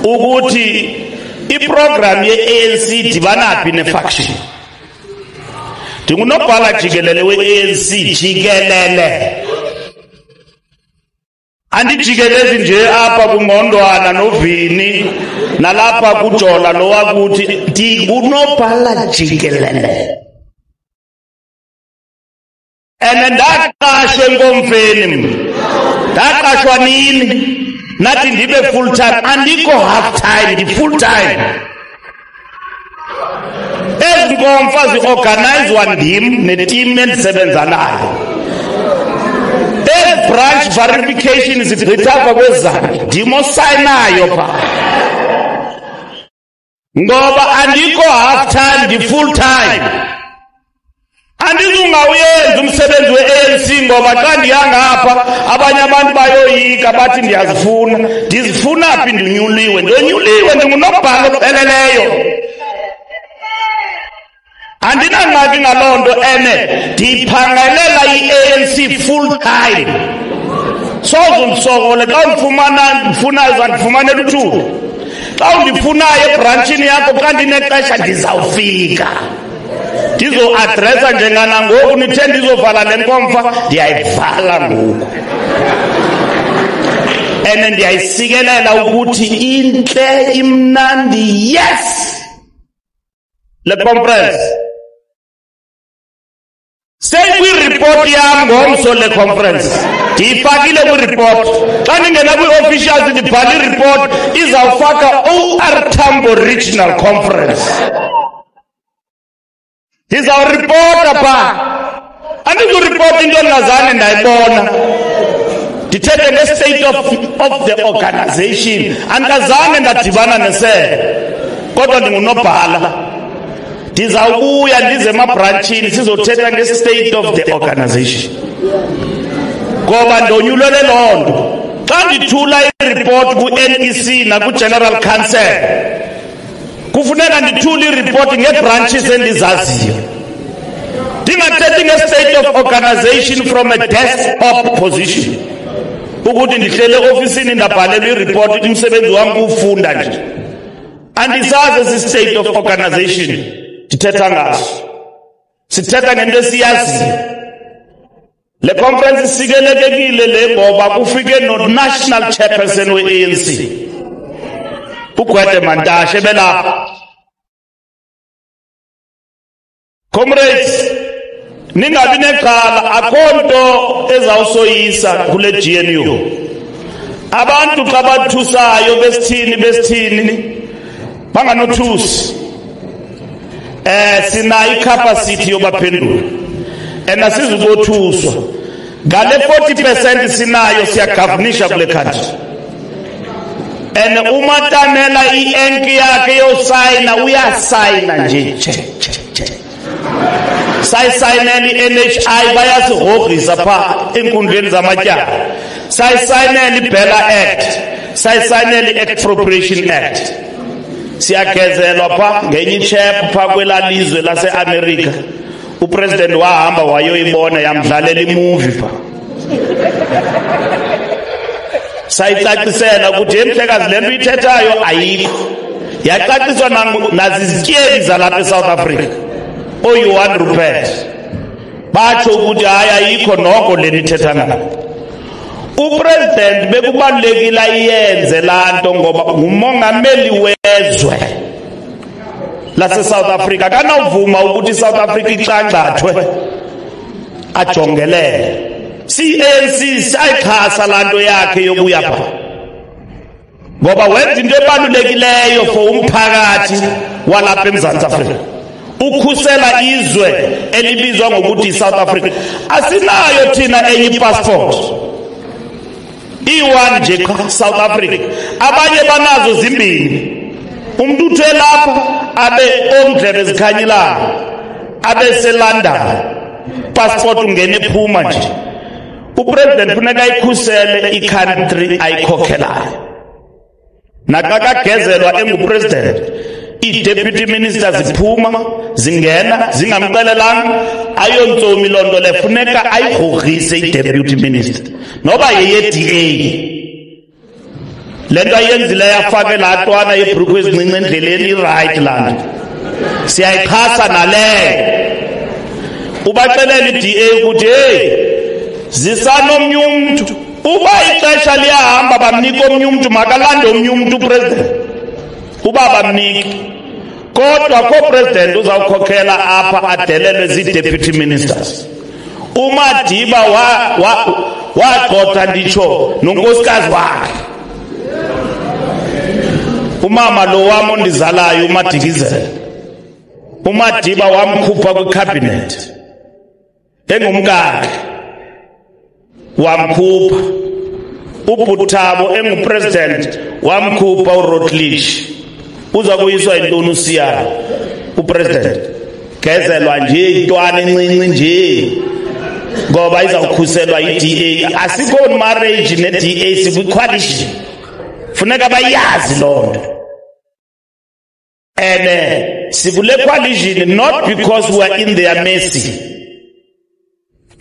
ukuthi iprogram ye-ANC dibanaphi nefaction. Ndingunobhala jikelele we-ANC jikelele. Andijikelezi nje apha kuNgqondwana noVini nalapha kuJola lo wakuthi ndingunobhala jikelele. Ndaqashwe eNkomfeni. Ndaqashwa nini? Nathi ndibe full time, andikho half time, ndi full time. Ezinkomfa zi-organizwa ndim neteam endisebenza nayo. Branch verification zigqitha kwezakhe ndim osayinayo pha. Ngoba andikho half time, ndi full time. Andizungawuyenza umsebenzi we-ANC ngoba xa ndiyangapha abanye abantu bayoyika bathi ndiyazifuna. Ndizifuna phi ndinyuliwe? Ndonyuliwe, ndingunobhala opheleleyo. Andinangxaki ngaloo nto ndiyiphangelela i-ANC full time. Soze ndisokole xa ndifunayo zandifumanela uthuba. Xa undifunayo ebranchini yakho xa ndinexesha ndizawufika. Ndizo-adresa njenganangoku nithe ndizovala le nkomfa, ndiyayivala ngoku. Ndiyayisikelela ukuthi intle imnandi, yes! Le conference. Seyikwi-report yam ngomso le conference. Ndiyifakile kwi-report. Xa ndingena kwi-officials ndibhala i-report izawufaka OR Tambo Regional Conference. Ndizawuripota pha. Andizuripota into endingazange ndayibona. Ndithethe nge-state of the organization. Andikazange ndadibana nesebe. Kodwa ndingunobhala. Ndizawubuya ndize emabranchini sizothetha nge-state of the organization. Ngoba ndonyulele loo nto. Xa ndithula i-report ku-NEC naku-General Council, kufuneka ndithule i-report nge-branches endizaziyo. Ndingathethi nge-state of organization from a desk-up position. Ukuthi ndihlele ofisini ndabhalelwa i-report, umsebenzi wam kufunda nje. Andisazi esi state of organization ndithetha ngaso. Sithetha ngento esiyaziyo. Le conference isikelekekile le ngoba kufike no-national chairperson we-ANC. Ugwede Mantashe belapha. Comrades, ningabi nexhala, akho nto ezawusoyisa kule GNU. Abantu xa bathusayo besithini banganothusi. Sinayo i-capacity yobaphendula. Asizukothuswa. Ngale 40% sinayo siyagavunisha kule country. Umatamela i-enki yakhe yosayina uyasayina nje. Sayisayinela i-NHI bayasigrogrisa pha enkundleni zamatyala. Sayisayinela i-Bella Act. Sayisayinela i-Expropriation Act. Siyagezelwa pha ngenye ichap pha kwelalizwe lase-America. Upresident wahamba wayoyibona yamdlalela imovie pha. Sayicacisela ukuthi emhlekazi lento ithethayo ayikho. Yacaciswa nazizityebi zalapha eSouth Africa. oyi-1 Rupert. Batsho ukuthi hayi ayikho noko leni ithetha ngayo. Upresident bekubalulekile ayenze lanto ngoba ngumongameli wezwe lase-South Africa. Kanawuvuma ukuthi South Africa ixanxathwe ajongelele. CANC sayixhasa lanto yakhe yokuya pha ngoba wenza into ebalulekileyo for umphakathi walapha eMzantsi Afrika, ukhusela izwe elibizwa ngokuthi South Africa. Asinayo thina enye passport, i-1 nje South Africa. Abanye banazo zimbini. Umuntu uthe lapha abe omdlebe zikhanyilana, abe seLondon, passport ungene ephuma nje. Upresident funeka ayikhusele i-country ayikhokhelayo. Nakakagezelwa engupresident, i-deputy minister ziphuma zingena zingamxelelanga, ayontsomi loo nto le funeka ayigrogrise i-deputy minister noba yeye-DA. lento ayenzile yafake latwana yebruku ezincinci endleleni right land siyayikhasa naleyo ubaxelela iDA ukuthi hey zisanomnye umuntu uba ixesha liyahamba bamnika omnye umuntu makalande omnye umuntu president uba bamniki kodwa ko-president uzawukhokhela apha adelelwe zii-deputy ministers uMadiba wagxotha nditsho nonkosikazi wakhe umama lo wam ondizalayo uMadikizela uMadiba wamkhupha kwicabinet engumkakhe wamkhupha uButhabo engupresident wamkhupha uRotlich uza kuyiswa intoni uSiyana upresident gezelwa nje intwana encinci nje ngoba izawukhuselwa iDA asikho marriage neDA sikwi-coalition funeka bayazi lonto and sikule coalition not because we are in their mercy.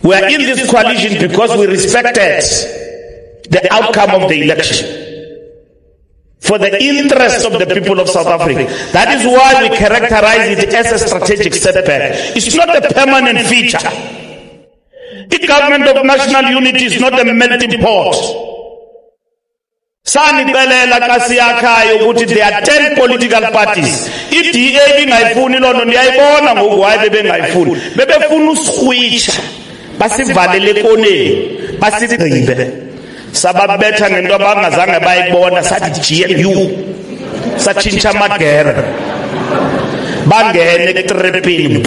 We are in this coalition because we respected the outcome of the election for the interest of the people of South Africa. That is why we characterize it as a strategic setback. It's not a permanent feature. The government of national unity is not a melting pot. Sanikelela kasiyakhayo ukuthi there are 10 political parties. iDA ingayifuni lonto ndiyayibona ngoku hayi bebengayifuni. Bebefuna uswitcha. Basivalele koneni basigqibe sababetha ngento abangazange bayibona sathi GNU satshintsha amagere bangene etrepini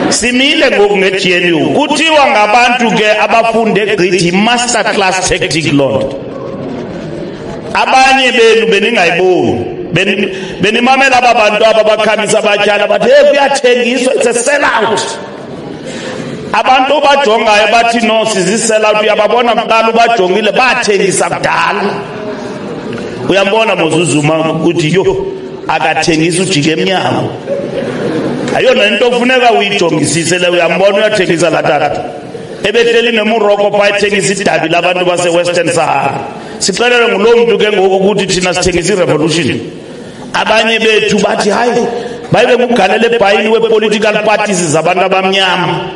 simile ngoku ngeGNU kuthiwa ngabantu ke abafunde gqithi master class tactic lonto abanye benu beningayiboni benimamela abantu abakhamisa abatyala bathi hey kuyathengiswa it's a sell out abantu bajongayo bathi no sizisela out uyababona mqala ubajongile bathengisa kudala uyambona mozuzuma ukuthi yo akathengisa ujike emnyango ayona into ofuneka uyijongisise le uyambona uyathengisa latata ebehleli nemuroko bayithengisa idabi labantu base Western Sahara sixelele ngulo muntu ke ngoku ukuthi thina sithengisa irevolution abanye bethu bathi hayi bayibe kugalele ebhayini we-political parties zabantu abamnyama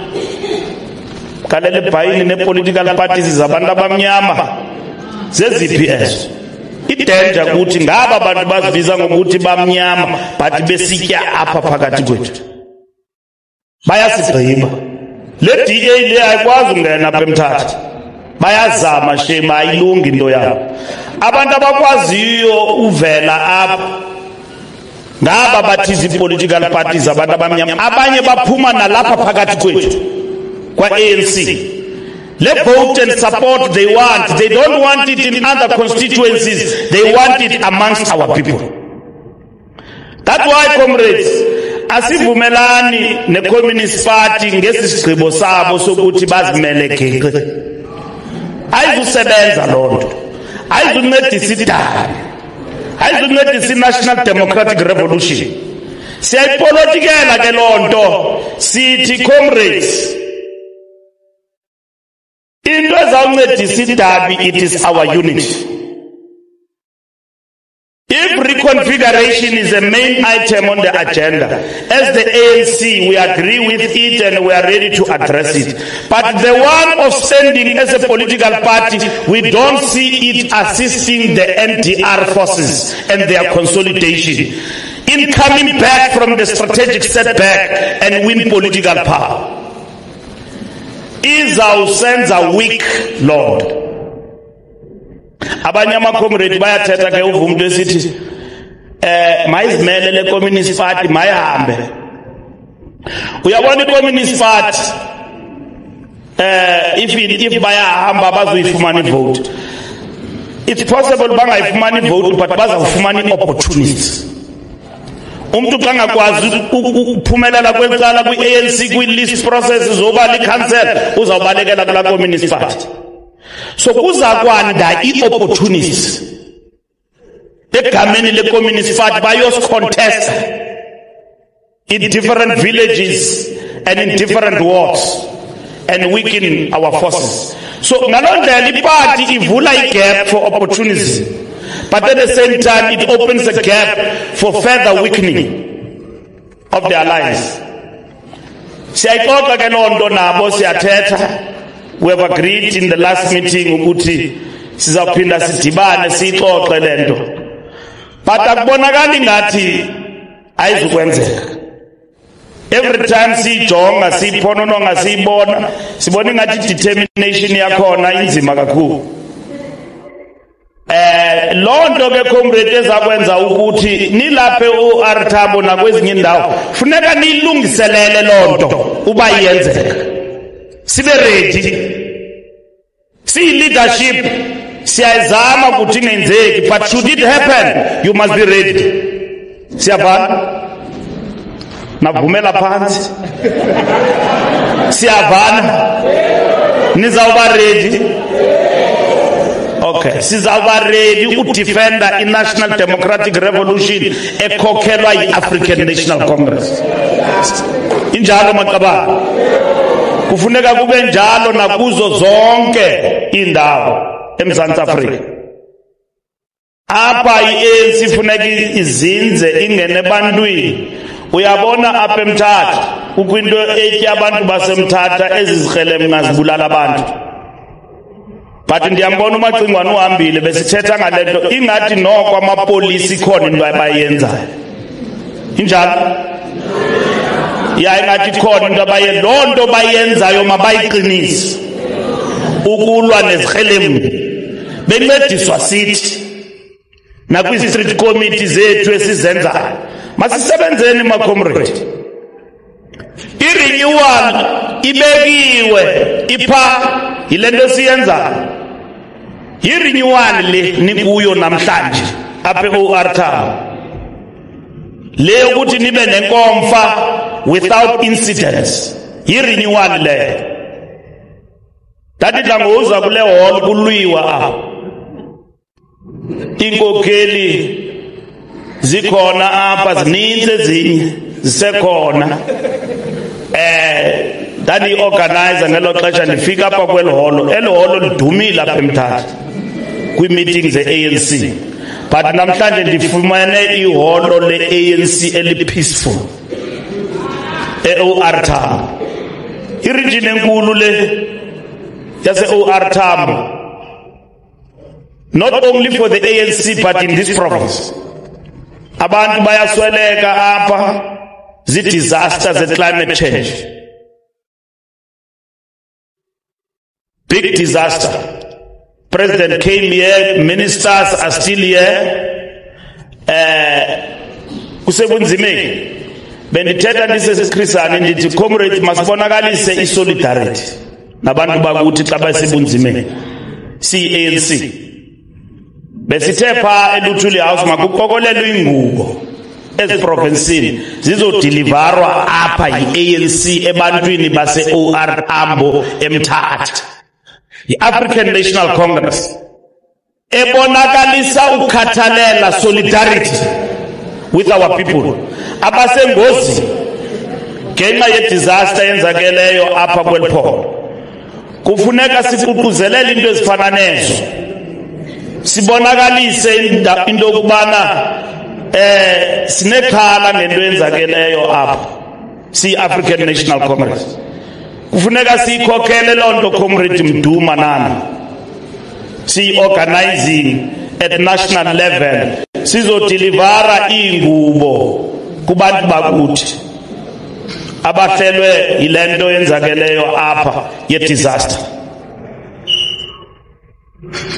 kalele ebhayini ne-political parties zabantu abamnyama zeziphi ezo idanger ukuthi ngaba abantu bazibiza ngokuthi bamnyama but besitya apha phakathi kwethu bayasigqiba le DA le ayikwazi ungena apha eMthatha bayazama shema ayilungi into yabo abantu abakwaziyo uvela apha ngaba bathi political parties abantu abamnyama abanye baphuma nalapha phakathi kwethu kwa-ANC le vote and support they want. They don't want it in other constituencies. They want it amongst our people. That's why, comrades, asivumelani ne-Communist Party ngesisigqibo sabo sokuthi bazimele geke. Ayizusebenza lonto. Ayizuncedisa idaba. Ayizuncedisa i-National Democratic Revolution. Siyayipolitikela ke lonto. Sithi, comrades, into ezawuncedisa idabi, it is our unity. If reconfiguration is a main item on the agenda, as the ANC, we agree with it and we are ready to address it. But the one of standing as a political party, we don't see it assisting the NDR forces and their consolidation in coming back from the strategic setback and win political power. Izawusenza weak Lord. Abanye ama-comrade bayathetha ke uva umuntu esithi mayizimele le Communist Party mayihambe. Uyabona i-Communist Party if bayahamba bazoyifumana ivote. It's possible bangayifumana ivote but bazawufumana i-opportunities. Umuntu xa ngakwazi ukuphumelela kwecala kwi-ANC kwi-list process zoba li-cancel uzawubalekela kula Communist Party. So kuza kwanda i-opportunities egameni le-Communist Party bayos contest in different villages and in different wards and weaken our forces. So ngalondlela iparty ivula igap for opportunities, but at the same time it opens a gap for further weakening of the alliance. Siyayixoxa ke lonto nabo siyathetha. We have agreed in the last meeting ukuthi sizaphinda sidibane sixoxe lento. But akubonakali ngathi ayizukwenzeka. Every time sijonga siphonononga siyibona sibona ngathi determination yakhona inzima kakhulu. Lonto ke comrade ezakwenza ukuthi nilaphe uR Tambo nakwezinye indawo funeka nilungiselele lonto uba iyenzeka. Sibe ready. Si leadership siyazama ukuthi ingenzeki, but should it happen you must be ready. Siyabana? Navumela phansi. Siyabana? Nizawuba ready? Okay, sizawuba ready ukudefenda i-National Democratic Revolution ekhokhelwa yi-African National Congress. Injalo maqabane. Kufuneka kube njalo nakuzo zonke indawo eMzantsi Afrika. Apha i-ANC funeka izinze ingene ebantwini. Uyabona apha eMthatha ukwinto etya abantu baseMthatha ezizikrelemnqa zibulala abantu. But ndiyambona uMacingwane uhambile besithetha ngalento ingathi noko amapolisi ikhona into abayenzayo. Injalo? Ya ingathi khona into abayenza, lonto bayenzayo mabayiqinise. Ukulwa nezikrelemnqa. Bencediswa sithi nakwi-street committee zethu esizenzayo. Masisebenzeni ma comrade. I-renewal ibekiwe ipha yilento siyenzayo. I-renewal le nikuyo namhlanje apha ku-OR Tambo. Le ukuthi nibe nenkomfa without incidents. I-renewal le. Dathi dlangoza kule hall kulwiwa apha. Inkokeli zikhona apha zininzi ezinye zisekhona. Dani organizer ngelo xesha ndifika apha kweli holo. Elo holo lidumile apha eMthatha kwi-meetings ze-ANC. But namhlanje ndifumene iholo le-ANC eli-peaceful e-OR Tambo. I-region enkulu le yase-OR Tambo. Not only for the ANC but in this province. Abantu bayasweleka apha zi-disasters and climate change. Big disaster. President came here, ministers are still here. Kusebunzimeni. Bendithetha ndisesikhrisane ndithi comrades masibonakalise i-solidarity nabantu bakuthi xa besebunzimeni. Si-ANC. Besithe pha eLuthuli House makuqokolelwe ingubo eziprovinsini zizodeliverwa apha yi-ANC ebantwini base-OR Tambo eMthatha. I-African National Congress ebonakalisa ukhathalela solidarity with our people abasengozi ngenxa ye-disaster yenzakeleyo apha kweli phondo. Kufuneka siququzelele into ezifana nezo. Sibonakalise into yokubana sinekhala ngento yenzakeleyo apha si-African National Congress. Kufuneka siyikhokele lonto comrade Mduma nana. Si-organizing at national level. Sizodelivera ingubo kubantu bakuthi abahlelwe yilento yenzakeleyo apha ye-disaster.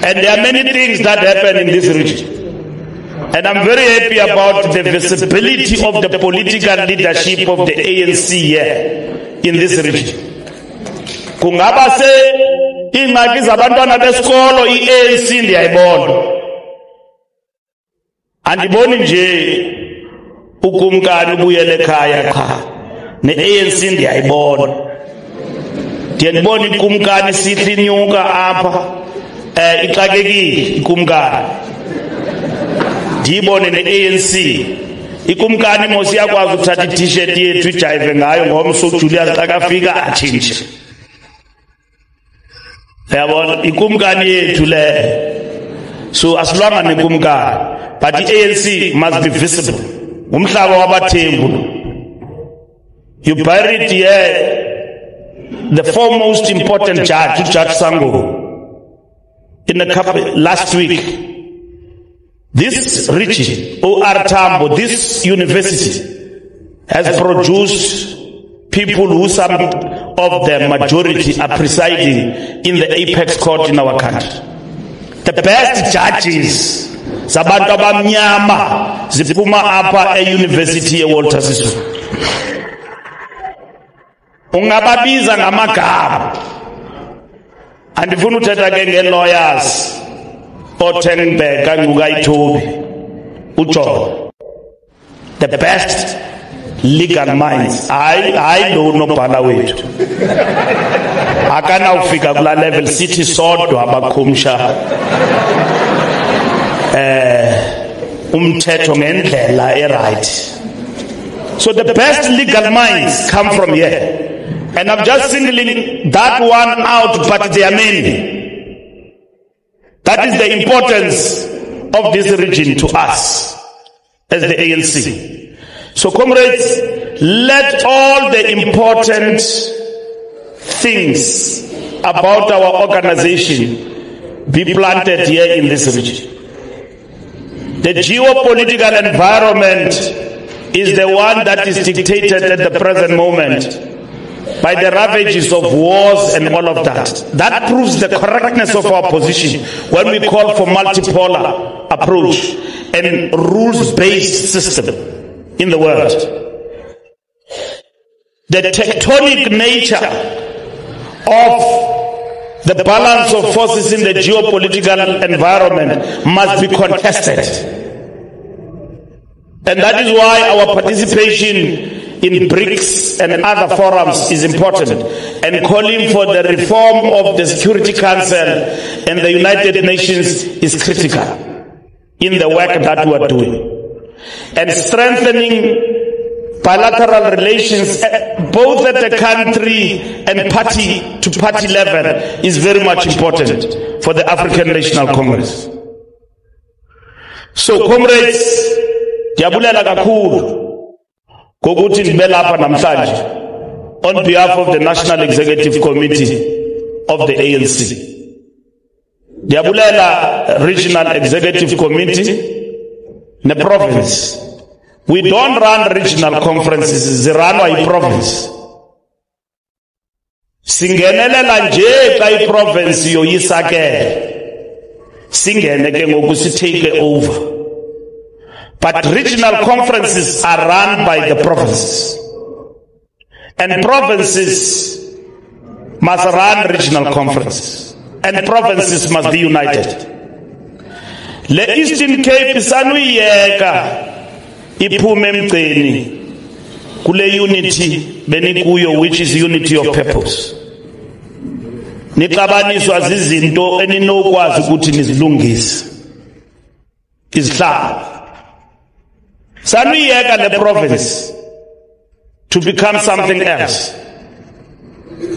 And there are many things that happen in this region. And I'm very happy about the visibility of the political leadership of the ANC here in this region. Kungaba se ingxaki zabantwana besikolo i-ANC ndiyayibona. Andiboni nje ukumkani ubuyele ekhaya qha. Ne-ANC ndiyayibona. Ndiyayibona ikumkani sithi inyuka apha. Ixakekile ikumkani. Ndiyibone ne-ANC. Ikumkani mos iyakwazi ukuthatha i-t-shirt yethu ijayive ngayo ngomso uJulius xa kafika atshintshe. yabona ikumkani yethu le so asilwanga nekumkani but the ANC must be visible umhlaba wabathembu you buried here the foremost important judge Sango in a couple last week. This region, OR Tambo, this university has produced people who some of the majority are presiding in the apex court in our country. The best judges, Sabantu abamnyama, ziphuma apha e-University eWalter Sisulu. Ungababiza ngamagama. Andifuna uthetha ke nge-lawyers oTengbeka Ngukayithobi uJohn, the best legal minds. I don't know nobhala wethu akanawufika kula level sithi sodwa abakhumsha umthetho ngendlela right. So the best legal minds come from here. And I'm just singling that one out, but there are many. That is the importance of this region to us as the ANC. So comrades, let all the important things about our organization be planted here in this region. The geopolitical environment is the one that is dictated at the present moment by the ravages of wars and all of that. That proves the correctness of our position when we call for multipolar approach and rules-based system in the world. The tectonic nature of the balance of forces in the geopolitical environment must be contested. And that is why our participation in BRICS and other forums is important, and calling for the reform of the Security Council and the United Nations is critical in the work that we are doing. And strengthening bilateral relations both at the country and party to party level is very much important for the African National Congress. So comrades, diyabulela kakhulu kokuthi ndibe lapha namhlanje on behalf of the National Executive Committee of the ANC. Diyabulela Regional Executive Committee ne province. We don't run regional conferences, ziranwa i-province. Singenelela nje xa i-province yoyisakele. Singene ke ngoku take over. But regional conferences are run by the provinces. And provinces must run regional conferences. And provinces must be united. Le Eastern Cape sanuyeka iphume emgceni kule unity benikuyo, which is unity of purpose. Nixabaniswa zizinto eninokwazi ukuthi nizilungise. Islam. Sanuyeka the province to become something else.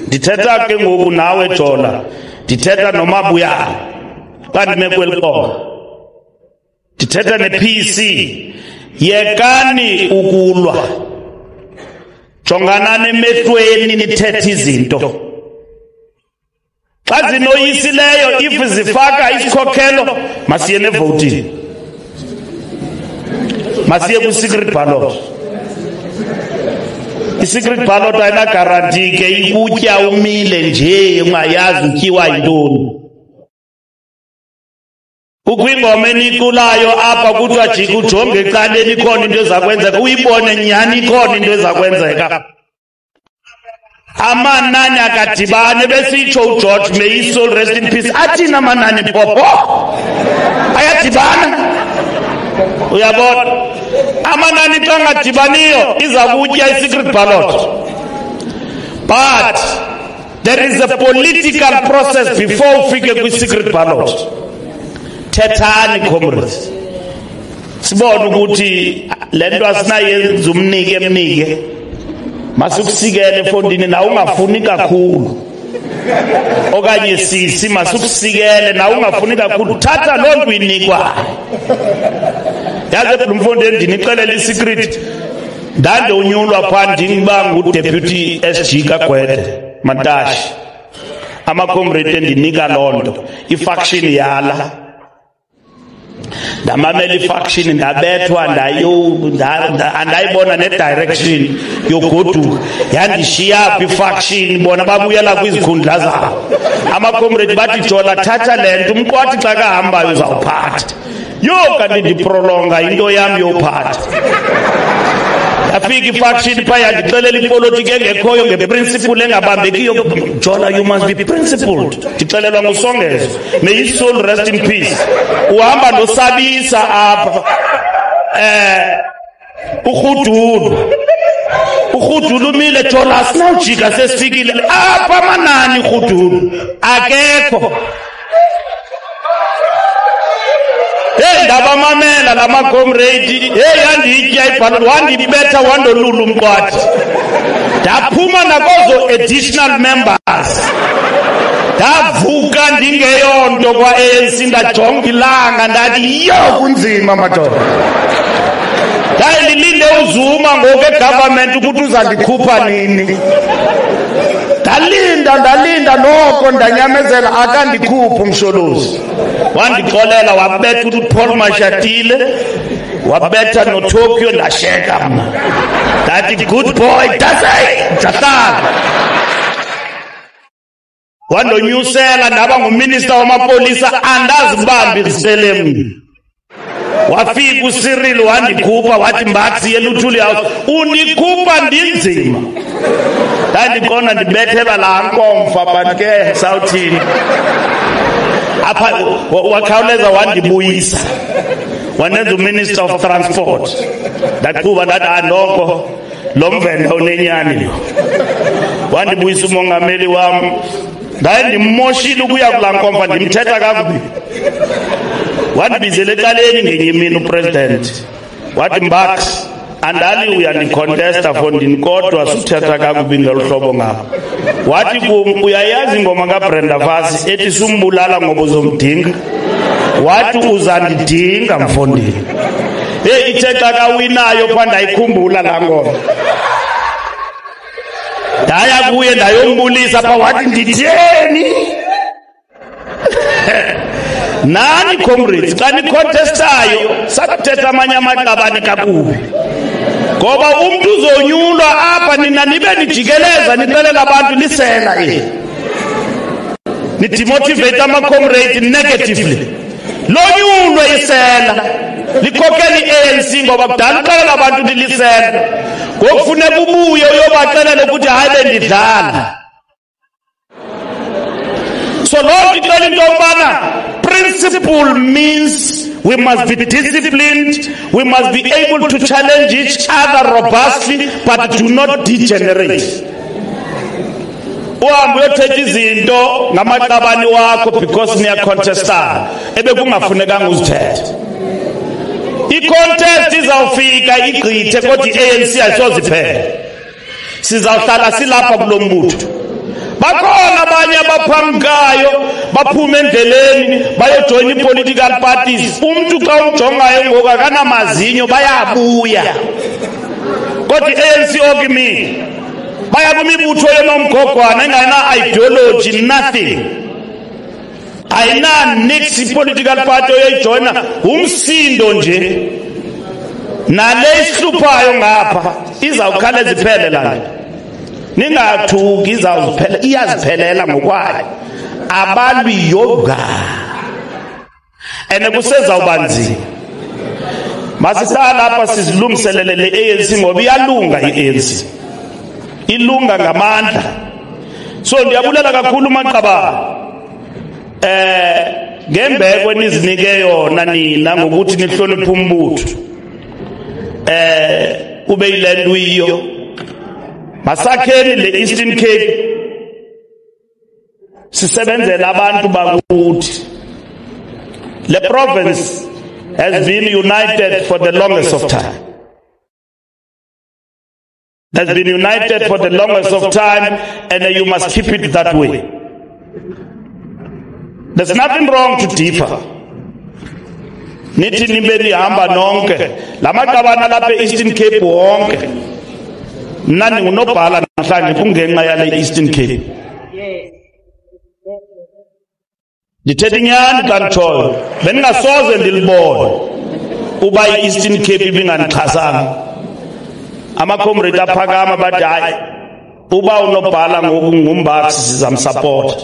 Dithetha ke ngoku nawe Jola, dithetha noMabuyana kanti mekwelqoba. Dithetha nePC, yekani ukulwa. Jongana nemehlweni nithethe izinto. Xa zinoyisileyo if zifaka isikhokhelo masiye nevoting. Masiye ku secret ballot. I-secret ballot ayina guarantee ke ikutya umile nje ungayazi utyiwa yintoni. Ukwingoma enikulayo apha kuthiwa jika ujonge ecaleni ikhona into ezakwenzeka, uyibone nyhani ikhona into ezakwenzeka. Amanani akadibane besitsho uGeorge, may his soul rest in peace, athina amanani popo ayadibana. Uyabona amanani xa ngadibaniyo izakutya i-secret ballot. But there is a political process before ufike kwi-secret ballot. Thethani comrades, sibone ukuthi lento asinayenza umnike emnike, masukusikele efondini na ungafuni kakhulu. okanye sisi masukusikele na ungafuni kakhulu thatha loo nto inikwayo. Yazi eBloemfontein ndinixelela isecret, ndandonyulwa phaa ndingiba nguDeputy SG kaGwede Mantashe. Amacomrade endinika loo nto ifaction yala, ndamamela ifaction ndabethwa andayibona nedirection yogoduka, yandishiya phi ifaction bona babuyela kwizikhundla zabo. Amacomrade bathi Jola thatha le nto, umqwathi xa kahambayo uzawuphatha. Yo kanti ndiprolonga into yam yophatha. Afika ifaction phaa yandixelela ipolitiki engekhoyo ngeprinciple engabambekiyo. Jola, you must be principled. Ndixelelwa nguSongezo, may his soul rest in peace. Uhamba nosabisa apha uRhudulu umile, Jola sinawujika sesifikile apha amanani. uRhudulu akekho. Hey, ndabamamela la macomrade, hey yanditya ibhalo, wandibetha wandolula umqwathi. Ndaphuma nakozo additional members, ndavuka ndingeyonto kwa-ANC, ndajonga ilanga ndathi yo kunzima madoda. Ndayilinde uZuma ngoku egovernment ukuthi uzandikhupha nini. Ndalinda noko ndanyamezela akandikhuphi umsholozi. Wandixolela wabetha uPaul Mashatile, wabetha noTokyo, ndasheka mna. Ndathi good boy, ndahlala. Wandonyusela ndaba nguminister wamapolisa, andazibambi risele mna. Wafika uCyril wandikhupha wathi Mbaksi yeLuthuli House unikhupha ndinzima. Ndandiqonda ndibethela laa nkomfa but ke sawuthini. Apha wakhawuleza wandibuyisa, wanenza uMinister of Transport. Ndaqhuba ndathi andoko lo mvenda unenyani lo. Wandibuyisa umongameli wam, ndaye ndimmoshile ukuya kulaa nkomfa ndimthetha kakubi. Wandibizela ecaleni ngenye imini upresident wathi Mbaksi, andali uyandicontesta for ndini kodwa suthetha kakubi ngelo hlobo ngapha. Wathi kum, uyayazi ingoma kaBrenda Fassie ethi sumbulala ngoba uzomdinga? Wathi uzandidinga mfondini. Hey, ithe xa kawinayo phaa ndayikhumbula laa ngoma. Ndaya kuye ndayombulisa phaa wathi nditheni? Nani comrades, xa nicontestayo sakuthetha amanye amaqabane kakubi. Ngoba umntu uzonyulwa apha nina nibe nijikeleza nixelela abantu lisela nidimotivate ama-comrade negatively. Lonyulwe isela likhokela i-ANC ngoba kudala uxelela abantu lilisela, ngokufuneka ubuye uyobaxelela ukuthi hayi bendidlala. So loo nto ixela into yokubana principle means we must be disciplined, we must be able to challenge each other robustly, but do not degenerate. Uhambe uyothetha izinto ngamaqabani wakho because niyacontestana ebekungafunekanga uzithethe. I-contest izawufika igqithe kodwa i-ANC ayisoziphela. Sizawuhlala silapha kulo mbutho. Bakhona abanye abaphamkayo baphuma endleleni bayojoyina i-political parties. Umntu xa umjongayo ngoku akanamazinyo bayabuya. Kodwa i-ANC okimi baya kwimibutho yenomgogwana engayina-ideology, nothing. Ayina-nix i-political party oyoyijoyina, umsindo nje. Nale isihluphayo ngapha izawukhawuleza iphele laa nto. Ningathuki izawuziphela, iyaziphelela ngokwayo. Abalwi yoga. And kusezawuba nzima. Masihlala apha sizilungiselele le-ANC ngoba iyalunga i-ANC. Ilunga ngamandla. So ndiyabulela kakhulu uMaqabane. Ngembeko enizinike yona nina ngokuthi nihloniphe umbutho. Ube yile nto iyo. Masakheni le Eastern Cape sisebenzela abantu bakuthi. The province has been united for the longest of time. Has been united for the longest of time, and you must keep it that way. There's nothing wrong to differ. Nithi nibe nihamba nonke lamaqabana lapha eEastern Cape wonke mna ndingunobhala namhlanje kungenxa yale Eastern Cape. Ndithetha inyani xa nditshoyo bendingasoze ndilibone uba i-Eastern Cape ibingandixhasanga. Amacomrade aphakama bathi hayi uba unobhala ngoku ngumbasi sizamsapota.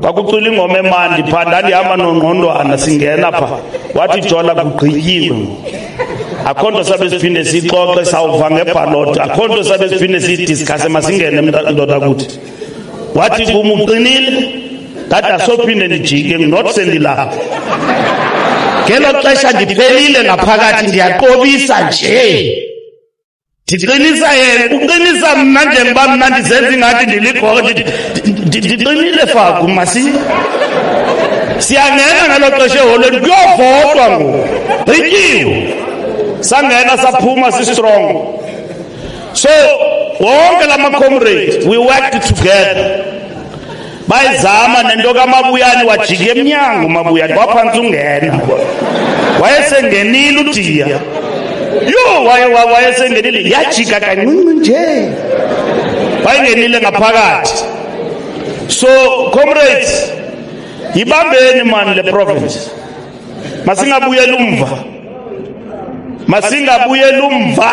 Kwakucula ingoma emandi phaa ndandihamba nongqondwana singena phaa wathi Jola kugqityiwe. Akho nto sabe siphinde sixoxe sawuva ngebhaloti, akho nto sabe siphinde siyidiskase masingene ndoda kuthi. Wathi kum uqinile dada sophinde ndijike not sendilapha. Ngelo xesha ndiphelile ngaphakathi ndiyaqobisa nje. Ndiqinisa yena uqinisa mna njengoba mna ndizenza ingathi ndiligogo ndiqinile faku masi. Siyangena ngelo xesha eholweni kuyovotwa ngoku gqityiwe. Sangena saphuma si-strong. So wonke lama comrades we worked together. Bayizama nento kaMabuyane wajika emnyango uMabuyane waphantsi ungena. Wayesengenile uDiya. Yo wayesengenile yajika kancinci nje. Wayengenile ngaphakathi. So comrades yibambeni man le province. Masingabuyela umva. Masingabuyela umva.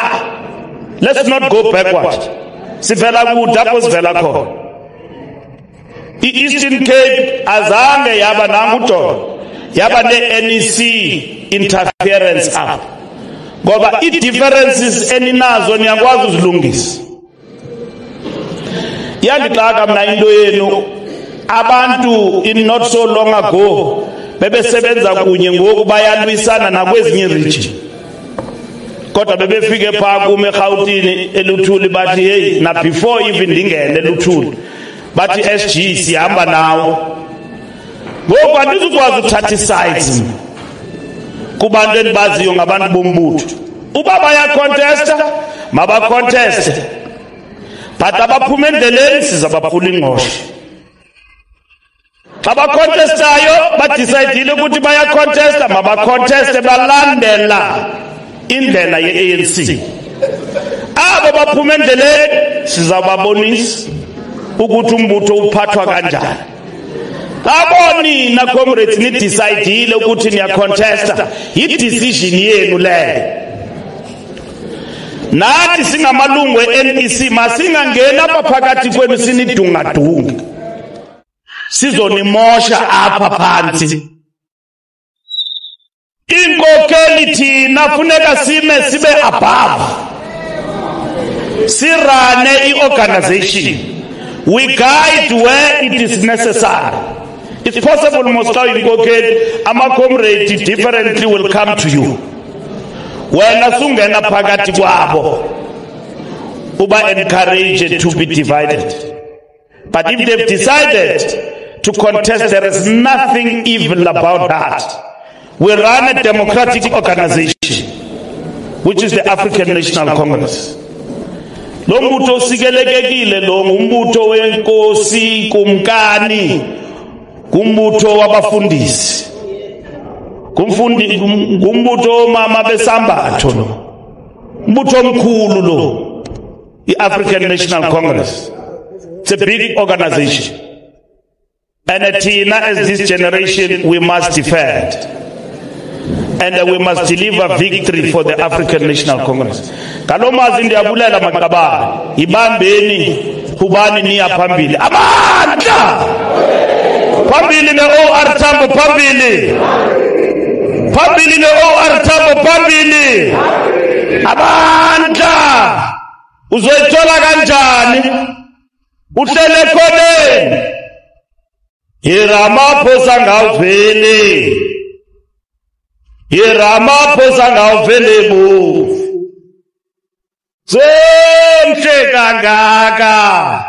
Let's not go backward. Sivela kude apho sivela khona. I-Eastern Cape azange yaba nangudoda yaba ne-NEC interference apha ngoba i-differences eninazo niyakwazi uzilungisa. Yandixaka mna into yenu abantu in not so long ago bebesebenza kunye ngoku bayalwisana nakwezinye region kodwa bebefike phaa kum eRhawutini eLuthuli bathi hey na before even ndingene eLuthuli bathi SG sihamba nawo. Ngoku andizukwazi uthatha isides kubantu endibaziyo ngabantu bombutho. Uba bayacontesta mabaconteste but abaphuma endleleni sizabaphula ingqosho. Xa bacontestayo badicayidile ukuthi bayacontesta mabaconteste balandela indlela ye-ANC. Abo baphuma endleleni sizababonisa ukuthi umbutho uphathwa kanjani. Xa nina comrades nidecidile ukuthi niyacontesta yi-decision yenu leyo. Nathi singamalungu e-NEC masingangena apha phakathi kwenu sinidungadunga sizonimosha apha phantsi. Inkokeli thina funeka sibe above, sirane i-organization. We guide where it is necessary. It's possible Moscow inkokeli ama-comrade differently will come to you. Wena sungena phakathi kwabo uba encouraged to be divided. But if they've decided to contest, there is nothing evil about that. We run a democratic organization, which is the African National Congress. Lo mbutho usikelekekile lo ngumbutho wenkosi kumkani, kumbutho wabafundisi, ngumbutho mama besambatho lo, mbutho omkhulu lo, the African National Congress. It's a big organization. And as this generation, we must defend. And we must deliver victory for the African National Congress. Kalomazi ndiyabulela maqabane, ibambeni kubani niya phambili. Amandla! Phambili ne-OR Tambo phambili. Phambili ne-OR Tambo phambili. Amandla! Uzoyithola kanjani? Uhlele khoneni. iRamaphosa ngavele. iRamaphosa ngavele bo. Zemhle kangaka.